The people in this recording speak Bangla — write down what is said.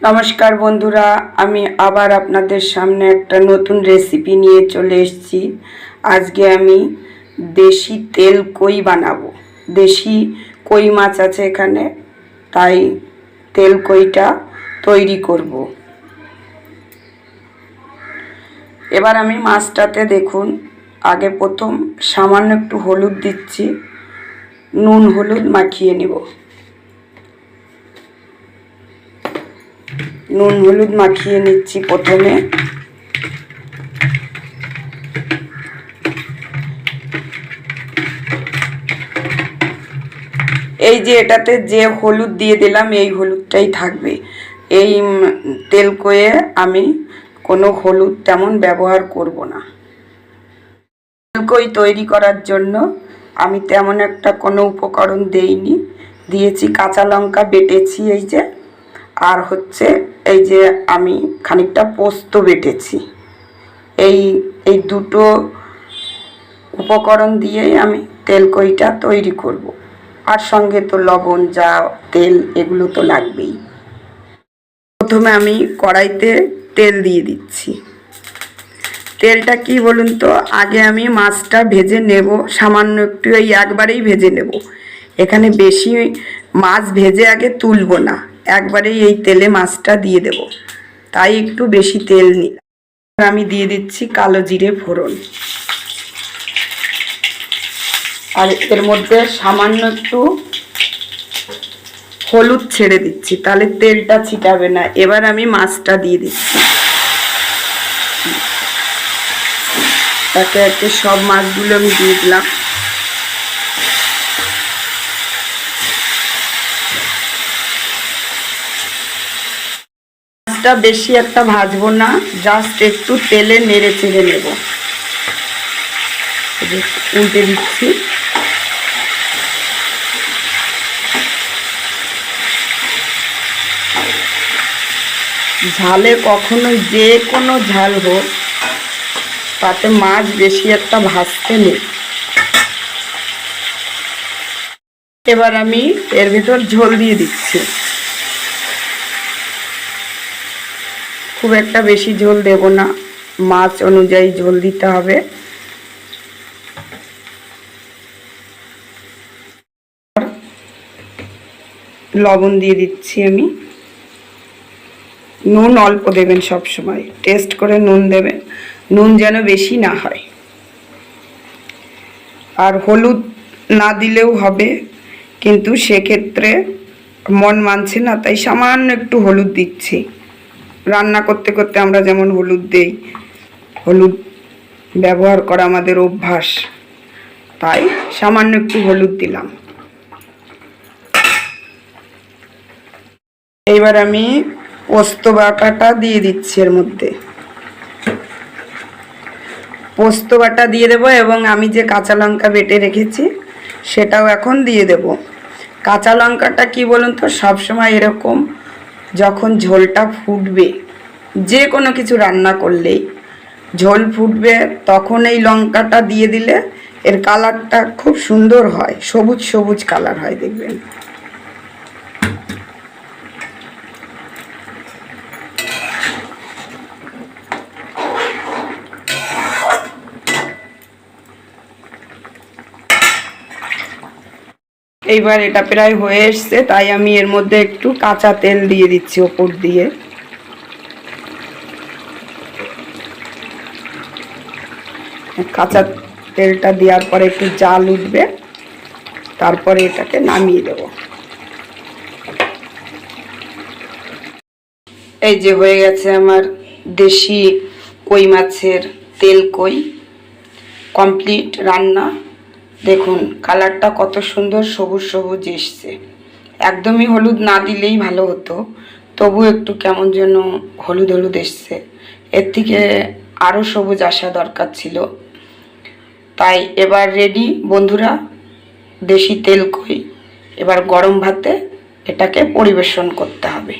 নমস্কার বন্ধুরা, আমি আবার আপনাদের সামনে একটা নতুন রেসিপি নিয়ে চলে এসেছি। আজকে আমি দেশি তেল কই বানাবো। দেশি কই মাছ আছে এখানে, তাই তেল কইটা তৈরি করব। এবার আমি মাছটাতে দেখুন, আগে প্রথম সামান্য একটু হলুদ দিচ্ছি, নুন হলুদ মাখিয়ে নেব। নুন হলুদ মাখিয়ে নিচ্ছি প্রথমে। এই যে এটাতে যে হলুদ দিয়ে দিলাম, এই হলুদটাই থাকবে। এই তেল কয়ে আমি কোনো হলুদ তেমন ব্যবহার করব না। তেল কই তৈরি করার জন্য আমি তেমন একটা কোনো উপকরণ দেইনি, দিয়েছি কাঁচা লঙ্কা বেটেছি এই যে, আর হচ্ছে এই যে আমি খানিকটা পোস্ত বেটেছি। এই দুটো উপকরণ দিয়েই আমি তেল কইটা তৈরি করব। আর সঙ্গে তো লবণ, যা তেল, এগুলো তো লাগবেই। প্রথমে আমি কড়াইতে তেল দিয়ে দিচ্ছি। তেলটা কি বলুন তো, আগে আমি মাছটা ভেজে নেব, সামান্য একটু, এই একবারেই ভেজে নেব। এখানে বেশি মাছ ভেজে আগে তুলব না, একবারেই এই তেলে মাছটা দিয়ে দেব, তাই একটু বেশি তেল নিলাম। আমি দিয়ে দিচ্ছি কালো জিরে ফোড়ন, আর এর মধ্যে সামান্য একটু হলুদ ছেড়ে দিচ্ছি, তাহলে তেলটা ছিটাবে না। এবার আমি মাছটা দিয়ে দিচ্ছি। একে একে সব মাছগুলো আমি দিয়ে দিলাম। মাছটা বেশি একটা ভাজবো না, জাস্ট একটু তেলে নেড়ে চেড়ে নেব। উল্টে দিচ্ছি। ঝালে কখনো যে কোনো ঝাল হোক, তাতে মাছ বেশি একটা ভাজতে নেই। এবার আমি এর ভিতর ঝোল দিয়ে দিচ্ছি। খুব একটা বেশি ঝোল দেব না, মাছ অনুযায়ী ঝোল দিতে হবে। লবণ দিয়ে দিচ্ছি আমি। নুন অল্প দেবেন, সব সময় টেস্ট করে নুন দেবেন, নুন যেন বেশি না হয়। আর হলুদ না দিলেও হবে, কিন্তু সেক্ষেত্রে মন মানছে না, তাই সামান্য একটু হলুদ দিচ্ছি। রান্না করতে করতে আমরা যেমন হলুদ দেই, হলুদ ব্যবহার করা আমাদের অভ্যাস, তাই সামান্য একটু হলুদ দিলাম। এইবার আমি পোস্ত বাটাটা দিয়ে দিচ্ছি এর মধ্যে। পোস্ত বাটা দিয়ে দেবো, এবং আমি যে কাঁচা লঙ্কা বেটে রেখেছি সেটাও এখন দিয়ে দেব। কাঁচা লঙ্কাটা কি বলুন তো, সবসময় এরকম যখন ঝোলটা ফুটবে, যে কোনো কিছু রান্না করলেই ঝোল ফুটবে, তখন এই লঙ্কাটা দিয়ে দিলে এর কালারটা খুব সুন্দর হয়, সবুজ সবুজ কালার হয়, দেখবেন। এইবার এটা প্রায় হয়ে এসছে, তাই আমি এর মধ্যে একটু কাঁচা তেল দিয়ে দিচ্ছি ওপর দিয়ে। কাঁচা তেলটা দেওয়ার পরে একটু জাল উঠবে, তারপরে এটাকে নামিয়ে দেব। এই যে হয়ে গেছে আমার দেশি কই মাছের তেল কই, কমপ্লিট রান্না। দেখুন কালারটা কত সুন্দর সবুজ সবুজ এসছে। একদমই হলুদ না দিলেই ভালো হতো, তবু একটু কেমন যেন হলুদ হলুদ এসছে। এর থেকে আরও সবুজ আসা দরকার ছিল। তাই এবার রেডি বন্ধুরা, দেশি তেল কই। এবার গরম ভাতে এটাকে পরিবেশন করতে হবে।